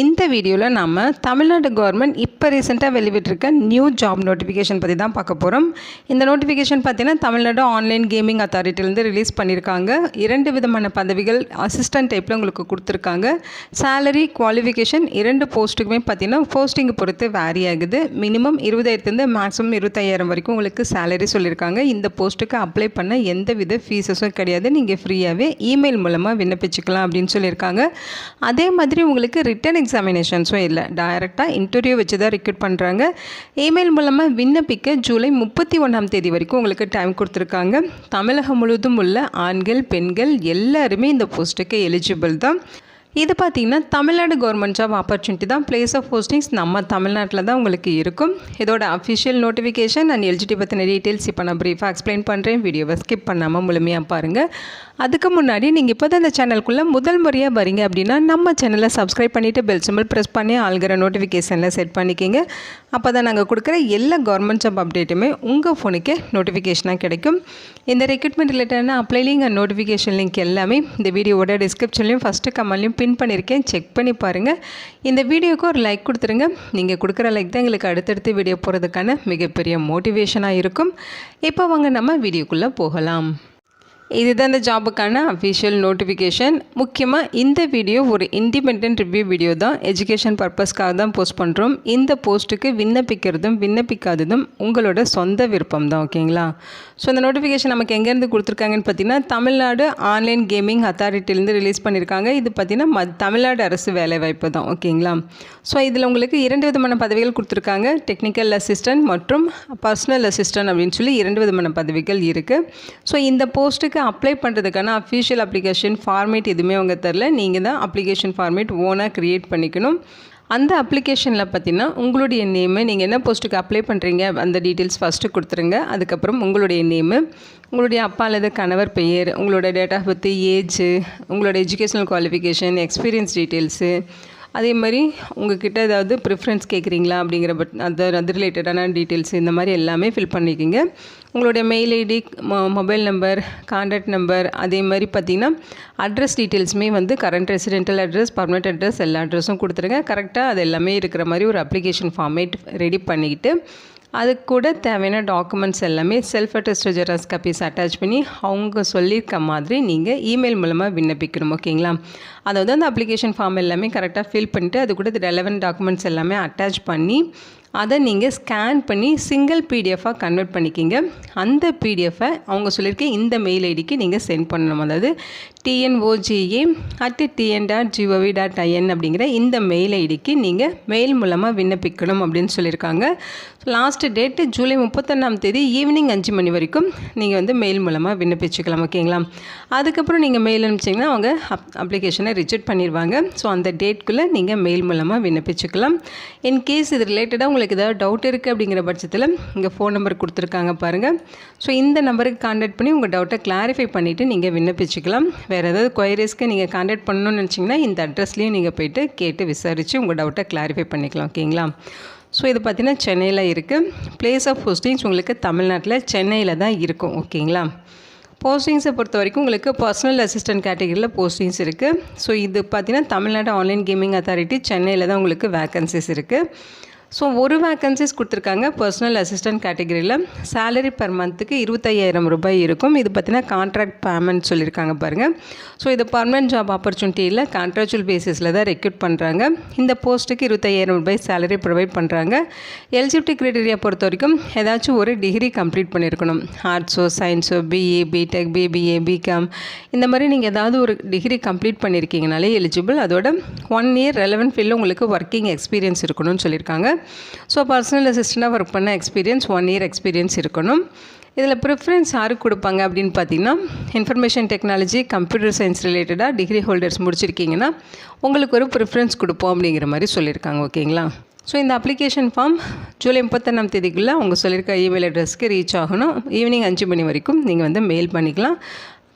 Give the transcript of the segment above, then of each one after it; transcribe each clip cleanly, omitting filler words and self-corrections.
இந்த வீடியோவில் நம்ம தமிழ்நாடு கவர்மெண்ட் இப்போ ரீசெண்டாக வெளிவிட்டிருக்க நியூ ஜாப் நோட்டிஃபிகேஷன் பற்றி தான் பார்க்க போகிறோம். இந்த நோட்டிஃபிகேஷன் பார்த்தீங்கன்னா தமிழ்நாடு ஆன்லைன் கேமிங் அத்தாரிட்டிலேருந்து ரிலீஸ் பண்ணியிருக்காங்க. 2 விதமான பதவிகள் அசிஸ்டன்ட் டைப்பில் உங்களுக்கு கொடுத்துருக்காங்க. சேலரி குவாலிஃபிகேஷன் 2 போஸ்ட்டுக்குமே பார்த்தீங்கன்னா போஸ்டிங்கை பொறுத்து வேரி ஆகுது. மினிமம் 20,000 மேக்ஸிமம் 25,000 வரைக்கும் உங்களுக்கு சேலரி சொல்லியிருக்காங்க. இந்த போஸ்ட்டுக்கு அப்ளை பண்ண எந்த வித ஃபீஸஸும் கிடையாது. நீங்கள் ஃப்ரீயாகவே இமெயில் மூலமாக விண்ணப்பிச்சுக்கலாம் அப்படின்னு சொல்லியிருக்காங்க. அதே மாதிரி உங்களுக்கு ரிட்டன் எக்ஸாமினேஷன்ஸும் இல்லை, டைரெக்டாக இன்டர்வியூ வச்சு தான் ரெக்ரூட் பண்ணுறாங்க. இமெயில் மூலமாக விண்ணப்பிக்க ஜூலை 31ஆம் தேதி வரைக்கும் உங்களுக்கு டைம் கொடுத்துருக்காங்க. தமிழகம் முழுவதும் உள்ள ஆண்கள் பெண்கள் எல்லாருமே இந்த போஸ்ட்டுக்கு எலிஜிபிள் தான். இது பார்த்திங்கன்னா தமிழ்நாடு கவர்மெண்ட் ஜாப் ஆப்பர்ச்சுனிட்டி தான். பிளேஸ் ஆஃப் போஸ்டிங்ஸ் நம்ம தமிழ்நாட்டில் தான் உங்களுக்கு இருக்கும். இதோட அஃபிஷியல் நோட்டிஃபிகேஷன் அண்ட் எலிஜிபிலிட்டி பற்றின டீட்டெயில்ஸ் இப்போ நான் ப்ரீஃபாக எக்ஸ்பிளைன் பண்ணுறேன். வீடியோவை ஸ்கிப் பண்ணாமல் முழுமையாக பாருங்கள். அதுக்கு முன்னாடி நீங்கள் இப்போ தான் இந்த சேனலுக்குள்ளே முதல் முறையாக வரீங்க அப்படின்னா நம்ம சேனலை சப்ஸ்கிரைப் பண்ணிவிட்டு பெல் சிம்பிள் ப்ரெஸ் பண்ணி ஆள்கிற நோட்டிஃபிகேஷனில் செட் பண்ணிக்கிங்க. அப்போ தான் நாங்கள் கொடுக்குற எல்லா கவர்மெண்ட் ஜாப் அப்டேட்டுமே உங்கள் ஃபோனுக்கே நோட்டிஃபிகேஷனாக கிடைக்கும். இந்த ரெக்ரூட்மெண்ட் ரிலேட்டடான apply link and notification link எல்லாமே இந்த வீடியோவோட டிஸ்கிரிப்ஷன்லையும் ஃபஸ்ட்டு கமெண்ட்லையும் பின் பண்ணியிருக்கேன். செக் பண்ணி பாருங்கள். இந்த வீடியோவுக்கு ஒரு லைக் கொடுத்துருங்க. நீங்கள் கொடுக்குற லைக் தான் எங்களுக்கு அடுத்தடுத்து வீடியோ போகிறதுக்கான மிகப்பெரிய மோட்டிவேஷனாக இருக்கும். இப்போ வாங்க நம்ம வீடியோக்குள்ளே போகலாம். இதுதான் இந்த ஜாபுக்கான அஃபிஷியல் நோட்டிஃபிகேஷன். முக்கியமாக இந்த வீடியோ ஒரு இண்டிபெண்டன்ட் ரிவ்யூ வீடியோ தான். எஜுகேஷன் பர்பஸ்க்காக தான் போஸ்ட் பண்ணுறோம். இந்த போஸ்ட்டுக்கு விண்ணப்பிக்கிறதும் விண்ணப்பிக்காததும் உங்களோட சொந்த விருப்பம் தான். ஓகேங்களா? ஸோ இந்த நோட்டிஃபிகேஷன் நமக்கு எங்கேருந்து கொடுத்துருக்காங்கன்னு பார்த்தீங்கன்னா தமிழ்நாடு ஆன்லைன் கேமிங் அத்தாரிட்டிலேருந்து ரிலீஸ் பண்ணியிருக்காங்க. இது பார்த்திங்கன்னா தமிழ்நாடு அரசு வேலைவாய்ப்பு தான். ஓகேங்களா? ஸோ இதில் உங்களுக்கு 2 விதமான பதவிகள் கொடுத்துருக்காங்க. டெக்னிக்கல் அசிஸ்டன்ட் மற்றும் பர்சனல் அசிஸ்டன்ட் அப்படின்னு சொல்லி 2 விதமான பதவிகள் இருக்குது. ஸோ இந்த போஸ்ட்டுக்கு அப்ளை பண்ணுறதுக்கான அஃபிஷியல் அப்ளிகேஷன் ஃபார்மேட் எதுவுமே அவங்க தரல. நீங்கள் தான் அப்ளிகேஷன் ஃபார்மேட் ஓனாக க்ரியேட் பண்ணிக்கணும். அந்த அப்ளிகேஷனில் பார்த்தீங்கன்னா உங்களுடைய நேமு, நீங்கள் என்ன போஸ்ட்டுக்கு அப்ளை பண்ணுறீங்க அந்த டீட்டெயில்ஸ் ஃபஸ்ட்டு கொடுத்துருங்க. அதுக்கப்புறம் உங்களுடைய நேமு, உங்களுடைய அப்பா அல்லது கணவர் பெயர், உங்களோட டேட் ஆஃப் பர்த், ஏஜு, உங்களோட எஜுகேஷனல் குவாலிஃபிகேஷன், எக்ஸ்பீரியன்ஸ் டீட்டெயில்ஸு, அதே மாதிரி உங்கள்கிட்ட ஏதாவது ப்ரிஃபரன்ஸ் கேட்குறீங்களா அப்படிங்கிற அது ரிலேட்டடான டீட்டெயில்ஸ் இந்த மாதிரி எல்லாமே ஃபில் பண்ணிக்கிங்க. உங்களுடைய mail ID, mobile number, contact number, அதே மாதிரி பார்த்திங்கன்னா அட்ரஸ் டீட்டெயில்ஸுமே வந்து current residential address, permanent address எல்லா அட்ரஸும் கொடுத்துருங்க. கரெக்டாக அது எல்லாமே இருக்கிற மாதிரி ஒரு அப்ளிகேஷன் ஃபார்மேட் ரெடி பண்ணிக்கிட்டு அதுக்கு கூட தேவையான டாக்குமெண்ட்ஸ் எல்லாமே self attest xerox copies attach பண்ணி அவங்க சொல்லியிருக்க மாதிரி நீங்கள் இமெயில் மூலமாக விண்ணப்பிக்கணும். ஓகேங்களா? அதாவது அந்த அப்ளிகேஷன் ஃபார்ம் எல்லாமே கரெக்டாக ஃபில் பண்ணிவிட்டு அது கூட ரெலவெண்ட் டாக்குமெண்ட்ஸ் எல்லாமே அட்டாச் பண்ணி அதை நீங்கள் ஸ்கேன் பண்ணி சிங்கிள் பிடிஎஃபாக கன்வெர்ட் பண்ணிக்கிங்க. அந்த பிடிஎஃபை அவங்க சொல்லியிருக்க இந்த மெயில் ஐடிக்கு நீங்கள் சென்ட் பண்ணணும். அதாவது tnoga@tn.gov.in அப்படிங்கிற இந்த மெயில் ஐடிக்கு நீங்கள் மெயில் மூலமாக விண்ணப்பிக்கணும் அப்படின்னு சொல்லியிருக்காங்க. லாஸ்ட் டேட்டு ஜூலை 31ஆம் தேதி ஈவினிங் 5 மணி வரைக்கும் நீங்கள் வந்து மெயில் மூலமாக விண்ணப்பிச்சுக்கலாம். ஓகேங்களா? அதுக்கப்புறம் நீங்கள் மெயில் அனுப்பிச்சிங்கன்னா அவங்க அப்ளிகேஷனை ரிஜெக்ட் பண்ணிடுவாங்க. ஸோ அந்த டேட்குள்ளே நீங்கள் மெயில் மூலமாக விண்ணப்பிச்சுக்கலாம். இன்கேஸ் இது ரிலேட்டடாக உங்களுக்கு ஏதாவது டவுட் இருக்குது அப்படிங்கிற பட்சத்தில் இங்கே ஃபோன் நம்பர் கொடுத்துருக்காங்க பாருங்கள். ஸோ இந்த நம்பருக்கு கான்டாக்ட் பண்ணி உங்கள் டவுட்டை கிளாரிஃபை பண்ணிவிட்டு நீங்கள் விண்ணப்பிச்சுக்கலாம். வேறு ஏதாவது குவைரிஸ்க்கு நீங்கள் கான்டாக்ட் பண்ணணும்னு நினச்சிங்கன்னா இந்த அட்ரஸ்லேயும் நீங்கள் போய்ட்டு கேட்டு விசாரித்து உங்கள் டவுட்டை கிளாரிஃபை பண்ணிக்கலாம். ஓகேங்களா? ஸோ இது பார்த்திங்கன்னா சென்னையில் இருக்குது. பிளேஸ் ஆஃப் போஸ்டிங்ஸ் உங்களுக்கு தமிழ்நாட்டில் சென்னையில் தான் இருக்கும். ஓகேங்களா? போஸ்டிங்ஸை பொறுத்த வரைக்கும் உங்களுக்கு பர்சனல் அசிஸ்டன்ட் கேட்டகரியில் போஸ்டிங்ஸ் இருக்குது. ஸோ இது பார்த்திங்கன்னா தமிழ்நாடு ஆன்லைன் கேமிங் அத்தாரிட்டி சென்னையில் தான் உங்களுக்கு வேக்கன்சிஸ் இருக்குது. ஸோ ஒரு வேக்கன்சிஸ் கொடுத்துருக்காங்க பர்சனல் அசிஸ்டன்ட் கேட்டகரியில். சேலரி பெர் மந்த்துக்கு 25,000 ரூபாய் இருக்கும். இது பார்த்தீங்கன்னா கான்ட்ராக்ட் பேமெண்ட் சொல்லியிருக்காங்க பாருங்கள். ஸோ இது பர்மனெண்ட் ஜாப் ஆப்பர்ச்சுனிட்டியில் கான்ட்ராக்சுவல் பேசிஸில் தான் ரெக்ரூட் பண்ணுறாங்க. இந்த போஸ்ட்டுக்கு 25,000 ரூபாய் சேலரி ப்ரொவைட் பண்ணுறாங்க. எலிஜிபிலிட்டி க்ரைட்டீரியா பொறுத்த வரைக்கும் ஏதாச்சும் ஒரு டிகிரி கம்ப்ளீட் பண்ணியிருக்கணும். ஆர்ட்ஸோ, சயின்ஸோ, பிஏ, பிடெக், பிபிஏ, பிகாம் இந்த மாதிரி நீங்கள் ஏதாவது ஒரு டிகிரி கம்ப்ளீட் பண்ணியிருக்கீங்கனாலே எலிஜிபிள். அதோட 1 இயர் ரெலவெண்ட் ஃபீல்டில் உங்களுக்கு ஒர்க்கிங் எக்ஸ்பீரியன்ஸ் இருக்கணும்னு சொல்லியிருக்காங்க. ஸோ பர்சனல் அசிஸ்டண்ட்டாக ஒர்க் பண்ண எக்ஸ்பீரியன்ஸ் 1 இயர் எக்ஸ்பீரியன்ஸ் இருக்கணும். இதில் ப்ரிஃபரன்ஸ் யாருக்கு கொடுப்பாங்க அப்படின்னு பார்த்தீங்கன்னா இன்ஃபர்மேஷன் டெக்னாலஜி, கம்ப்யூட்டர் சயின்ஸ் ரிலேட்டடாக டிகிரி ஹோல்டர்ஸ் முடிச்சிருக்கீங்கன்னா உங்களுக்கு ஒரு ப்ரிஃபரன்ஸ் கொடுப்போம் அப்படிங்கிற மாதிரி சொல்லியிருக்காங்க. ஓகேங்களா? ஸோ இந்த அப்ளிகேஷன் ஃபார்ம் ஜூலை 31ஆம் தேதிக்குள்ளே அவங்க சொல்லியிருக்க இமெயில் அட்ரஸ்க்கு ரீச் ஆகணும். ஈவினிங் 5 மணி வரைக்கும் நீங்கள் வந்து மெயில் பண்ணிக்கலாம்.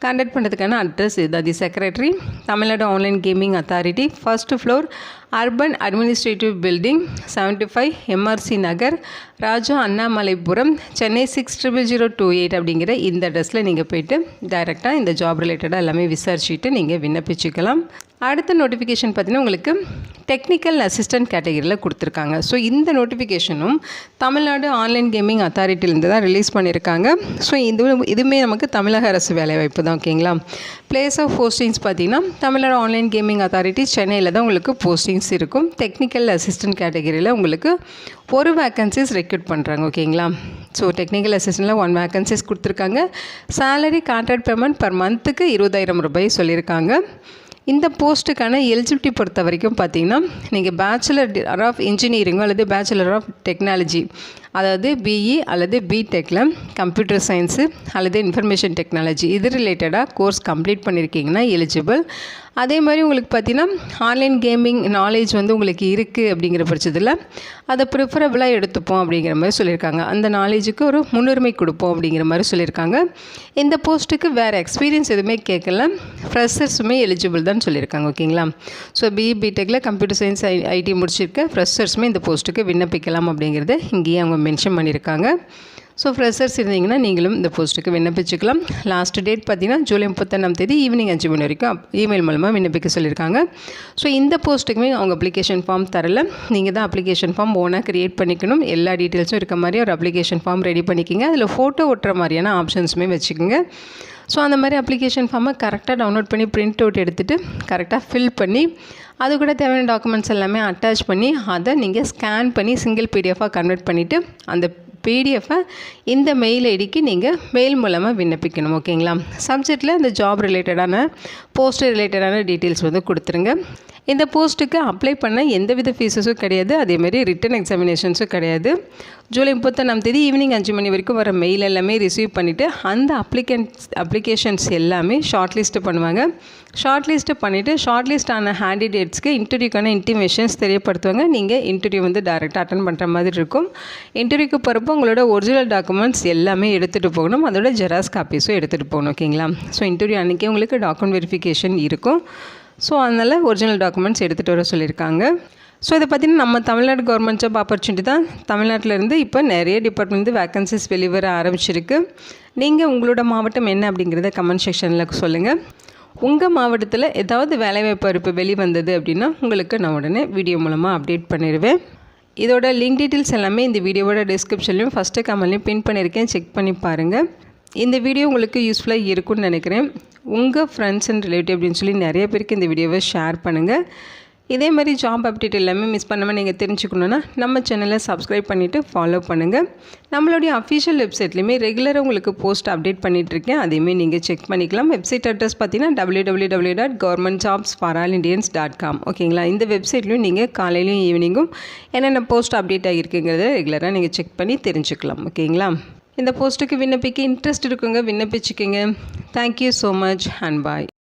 கான்டாக்ட் பண்ணுறதுக்கான அட்ரஸ் இது. The secretary, Tamil Nadu online gaming authority, 1st floor, urban administrative building 75 MRC Nagar, Raja Annamalaipuram, Chennai 600028 அப்படிங்கிற இந்த அட்ரஸில் நீங்கள் போய்ட்டு டைரெக்டாக இந்த ஜாப் ரிலேட்டடாக எல்லாமே விசாரிச்சுட்டு நீங்கள் விண்ணப்பிச்சுக்கலாம். அடுத்த நோட்டிஃபிகேஷன் பார்த்தீங்கன்னா உங்களுக்கு டெக்னிக்கல் அசிஸ்டன்ட் கேட்டகரியில் கொடுத்துருக்காங்க. ஸோ இந்த நோட்டிஃபிகேஷனும் தமிழ்நாடு ஆன்லைன் கேமிங் அத்தாரிட்டிலேருந்து தான் ரிலீஸ் பண்ணியிருக்காங்க. ஸோ இதுவுமே நமக்கு தமிழக அரசு வேலைவாய்ப்பு தான். ஓகேங்களா. பிளேஸ் ஆஃப் போஸ்டிங்ஸ் பார்த்தீங்கன்னா தமிழ்நாடு ஆன்லைன் கேமிங் அத்தாரிட்டி சென்னையில் தான் உங்களுக்கு போஸ்டிங்ஸ் இருக்கும். டெக்னிக்கல் அசிஸ்டன்ட் கேட்டகரியில் உங்களுக்கு ஒரு வேக்கன்சிஸ் ரெக்ரூட் பண்ணுறாங்க. ஓகேங்களா. ஸோ டெக்னிக்கல் அசிஸ்டண்ட்டில் 1 வேக்கன்சிஸ் கொடுத்துருக்காங்க. சேலரி கான்ட்ராக்ட் பேமெண்ட் பர் மந்த்துக்கு 20,000 ரூபாய் சொல்லியிருக்காங்க. இந்த போஸ்ட்டுக்கான எலிஜிபிலிட்டி பொறுத்த வரைக்கும் பார்த்தீங்கன்னா நீங்கள் பேச்சுலர் ஆஃப் இன்ஜினியரிங்கோ அல்லது பேச்சுலர் ஆஃப் டெக்னாலஜி, அதாவது பிஇ அல்லது பிடெக்கில் கம்ப்யூட்டர் சயின்ஸு அல்லது இன்ஃபர்மேஷன் டெக்னாலஜி இது ரிலேட்டடாக கோர்ஸ் கம்ப்ளீட் பண்ணியிருக்கீங்கன்னா எலிஜிபிள். அதே மாதிரி உங்களுக்கு பார்த்தீங்கன்னா ஆன்லைன் கேமிங் நாலேஜ் வந்து உங்களுக்கு இருக்குது அப்படிங்கிற பட்சத்தில் அதை ப்ரிஃபரபுளாக எடுத்துப்போம் அப்படிங்கிற மாதிரி சொல்லியிருக்காங்க. அந்த நாலேஜுக்கு ஒரு முன்னுரிமை கொடுப்போம் அப்படிங்கிற மாதிரி சொல்லியிருக்காங்க. இந்த போஸ்ட்டுக்கு வேறு எக்ஸ்பீரியன்ஸ் எதுவுமே கேட்கல, ஃப்ரெஷர்ஸுமே எலிஜிபிள் தான் சொல்லியிருக்காங்க. ஓகேங்களா. ஸோ பிஇ பிடெக்கில் கம்ப்யூட்டர் சயின்ஸ் ஐடி முடிச்சிருக்க ஃப்ரெஷர்ஸுமே இந்த போஸ்ட்டுக்கு விண்ணப்பிக்கலாம் அப்படிங்கிறத இங்கேயே அவங்க மென்ஷன் பண்ணியிருக்காங்க. ஸோ ஃப்ரெஷர்ஸ் இருந்தீங்கன்னா நீங்களும் இந்த போஸ்ட்டுக்கு விண்ணப்பிச்சுக்கலாம். லாஸ்ட் டேட் பார்த்தீங்கன்னா ஜூலை 31 ஈவினிங் 5 மணி வரைக்கும் இமெயில் மூலமாக விண்ணப்பிக்க சொல்லியிருக்காங்க. ஸோ இந்த போஸ்ட்டுக்குமே அவங்க அப்ளிகேஷன் ஃபார்ம் தரல, நீங்கள் தான் அப்ளிகேஷன் ஃபார்ம் ஓனாக க்ரியேட் பண்ணிக்கணும். எல்லா டீட்டெயில்ஸும் இருக்க மாதிரி ஒரு அப்ளிகேஷன் ஃபார்ம் ரெடி பண்ணிக்கோங்க. அதில் ஃபோட்டோ ஒட்டுற மாதிரியான ஆப்ஷன்ஸுமே வச்சுக்கோங்க. ஸோ அந்த மாதிரி அப்ளிகேஷன் ஃபார்மை கரெக்டாக டவுன்லோட் பண்ணி பிரிண்ட் அவுட் எடுத்துகிட்டு கரெக்டாக ஃபில் பண்ணி அது கூட தேவையான டாக்குமெண்ட்ஸ் எல்லாமே அட்டாச் பண்ணி அதை நீங்கள் ஸ்கேன் பண்ணி சிங்கிள் பிடிஎஃபாக கன்வெர்ட் பண்ணிவிட்டு அந்த பிடிஎஃபை இந்த மெயில் ஐடிக்கு நீங்கள் மெயில் மூலமாக விண்ணப்பிக்கணும். ஓகேங்களா. சப்ஜெக்டில் இந்த ஜாப் ரிலேட்டடான போஸ்ட் ரிலேட்டடான டீட்டெயில்ஸ் வந்து கொடுத்துருங்க. இந்த போஸ்ட்டுக்கு அப்ளை பண்ண எந்தவித ஃபீஸஸும் கிடையாது, அதேமாதிரி ரிட்டன் எக்ஸாமினேஷன்ஸும் கிடையாது. ஜூலை 31 ஈவினிங் 5 மணி வரைக்கும் வர மெயில் எல்லாமே ரிசீவ் பண்ணிவிட்டு அந்த அப்ளிகேஷன்ஸ் எல்லாமே ஷார்ட் லிஸ்ட்டு பண்ணுவாங்க. ஷார்ட் லிஸ்ட்டு பண்ணிவிட்டு ஷார்ட் லிஸ்ட் ஆன கேண்டிடேட்ஸ்க்கு இன்டர்வியூக்கான இன்டிமேஷன்ஸ் தெரியப்படுத்துவாங்க. நீங்கள் இன்டர்வியூ வந்து டைரெக்டாக அட்டன் பண்ணுற மாதிரி இருக்கும். இன்டர்வியூக்கு போகிறப்போ உங்களோட ஒரிஜினல் டாக்குமெண்ட்ஸ் எல்லாமே எடுத்துகிட்டு போகணும், அதோட ஜெராக்ஸ் காப்பீஸும் எடுத்துகிட்டு போகணும். ஓகேங்களா. ஸோ இன்டர்வியூ அன்றைக்கி உங்களுக்கு டாக்குமெண்ட் வெரிஃபிகேஷன் இருக்கும். ஸோ அதனால் ஒரிஜினல் டாக்குமெண்ட்ஸ் எடுத்துகிட்டு வர சொல்லியிருக்காங்க. ஸோ இதை பார்த்திங்கன்னா நம்ம தமிழ்நாடு கவர்மெண்ட் ஜாப் ஆப்பர்ச்சுனிட்டி தான். தமிழ்நாட்டிலேருந்து இப்போ நிறைய டிபார்ட்மெண்ட் வேக்கன்சிஸ் வெளிவர ஆரம்பிச்சிருக்கு. நீங்கள் உங்களோட மாவட்டம் என்ன அப்படிங்கிறத கமெண்ட் செக்ஷனில் சொல்லுங்கள். உங்கள் மாவட்டத்தில் ஏதாவது வேலைவாய்ப்பு அறிவிப்பு வெளிவந்தது அப்படின்னா உங்களுக்கு நான் உடனே வீடியோ மூலமாக அப்டேட் பண்ணிடுவேன். இதோட லிங்க் டீட்டெயில்ஸ் எல்லாமே இந்த வீடியோவோட டிஸ்கிரிப்ஷன்லையும் ஃபஸ்ட்டு கமெண்ட்லையும் பின் பண்ணியிருக்கேன், செக் பண்ணி பாருங்கள். இந்த வீடியோ உங்களுக்கு யூஸ்ஃபுல்லாக இருக்கும்னு நினைக்கிறேன். உங்கள் ஃப்ரெண்ட்ஸ் அண்ட் ரிலேட்டிவ் அப்படின்னு சொல்லி நிறைய பேருக்கு இந்த வீடியோவை ஷேர் பண்ணுங்கள். இதே மாதிரி ஜாப் அப்டேட் எல்லாமே மிஸ் பண்ணாமல் நீங்கள் தெரிஞ்சுக்கணுன்னா நம்ம சேனலை சப்ஸ்கிரைப் பண்ணிவிட்டு ஃபாலோ பண்ணுங்கள். நம்மளுடைய அஃபிஷியல் வெப்சைட்லேயுமே ரெகுலராக உங்களுக்கு போஸ்ட் அப்டேட் பண்ணிகிட்ருக்கேன், அதையுமே நீங்கள் செக் பண்ணிக்கலாம். வெப்சைட் அட்ரஸ் பார்த்தீங்கன்னா www.governmentjobsforalindians.com. ஓகேங்களா. இந்த வெப்சைட்லையும் நீங்கள் காலையிலையும் ஈவினிங்கும் என்னென்ன போஸ்ட் அப்டேட் ஆகியிருக்குங்கிறத ரெகுலராக நீங்கள் செக் பண்ணி தெரிஞ்சுக்கலாம். ஓகேங்களா. இந்த போஸ்ட்டுக்கு விண்ணப்பிக்க இன்ட்ரெஸ்ட் இருக்குங்க, விண்ணப்பிச்சுக்கோங்க. Thank you so much and bye.